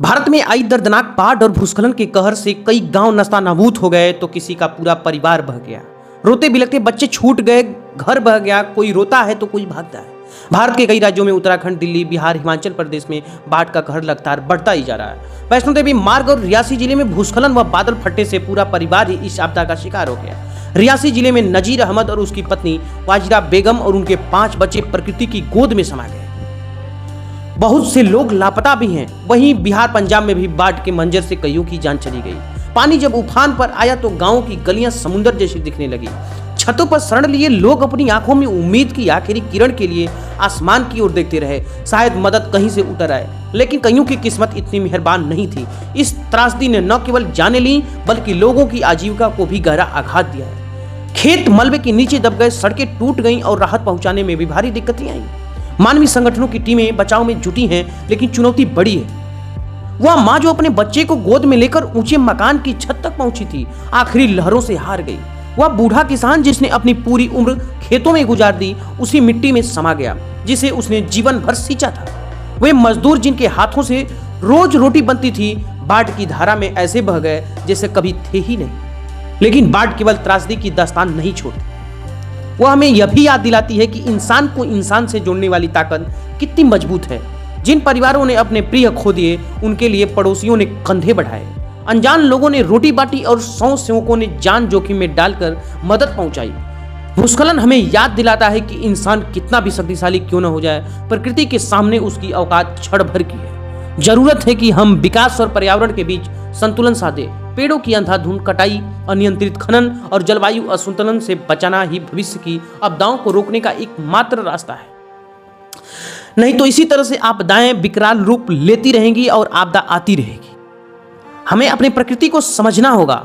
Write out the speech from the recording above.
भारत में आई दर्दनाक बाढ़ और भूस्खलन के कहर से कई गांव नस्तानाबूद हो गए तो किसी का पूरा परिवार बह गया। रोते बिलखते बच्चे छूट गए, घर बह गया, कोई रोता है तो कोई भागता है। भारत के कई राज्यों में उत्तराखंड, दिल्ली, बिहार, हिमाचल प्रदेश में बाढ़ का कहर लगातार बढ़ता ही जा रहा है। वैष्णो देवी मार्ग और रियासी जिले में भूस्खलन व बादल फटने से पूरा परिवार ही इस आपदा का शिकार हो गया। रियासी जिले में नजीर अहमद और उसकी पत्नी वाजिरा बेगम और उनके 5 बच्चे प्रकृति की गोद में समा गए। बहुत से लोग लापता भी हैं। वहीं बिहार, पंजाब में भी बाढ़ के मंजर से कईयों की जान चली गई। पानी जब उफान पर आया तो गांवों की गलियां समुद्र जैसी दिखने लगी। छतों पर शरण लिए लोग अपनी आंखों में उम्मीद की आखिरी किरण के लिए आसमान की ओर देखते रहे। शायद मदद कहीं से उतर आए, लेकिन कईयों की किस्मत इतनी मेहरबान नहीं थी। इस त्रासदी ने न केवल जानें ली बल्कि लोगों की आजीविका को भी गहरा आघात दिया है। खेत मलबे के नीचे दब गए, सड़कें टूट गईं और राहत पहुंचाने में भी भारी दिक्कतें आईं। मानवीय संगठनों की टीमें बचाव में जुटी हैं, लेकिन चुनौती बड़ी है। वह मां जो अपने बच्चे को गोद में लेकर ऊंचे मकान की छत तक पहुंची थी, आखिरी लहरों से हार गई। वह बूढ़ा किसान जिसने अपनी पूरी उम्र खेतों में गुजार दी, उसी मिट्टी में समा गया जिसे उसने जीवन भर सींचा था। वे मजदूर जिनके हाथों से रोज रोटी बनती थी, बाढ़ की धारा में ऐसे बह गए जैसे कभी थे ही नहीं। लेकिन बाढ़ केवल त्रासदी की दास्तान नहीं छोड़ती, वह हमें यह भी याद दिलाती है कि इंसान को इंसान से जोड़ने वाली ताकत कितनी मजबूत है। जिन परिवारों ने अपने प्रिय खो दिए, उनके लिए पड़ोसियों ने कंधे बढ़ाए, अनजान लोगों ने रोटी बांटी और 100 सेवकों ने जान जोखिम में डालकर मदद पहुंचाई। भूस्खलन हमें याद दिलाता है कि इंसान कितना भी शक्तिशाली क्यों न हो जाए, प्रकृति के सामने उसकी औकात क्षण भर की है। जरूरत है कि हम विकास और पर्यावरण के बीच संतुलन साधे। पेड़ों की अंधाधुंध कटाई, अनियंत्रित खनन और जलवायु असंतुलन से बचाना ही भविष्य की आपदाओं को रोकने का एकमात्र रास्ता है। नहीं तो इसी तरह से आपदाएं विकराल रूप लेती रहेंगी और आपदा आती रहेगी। हमें अपनी प्रकृति को समझना होगा,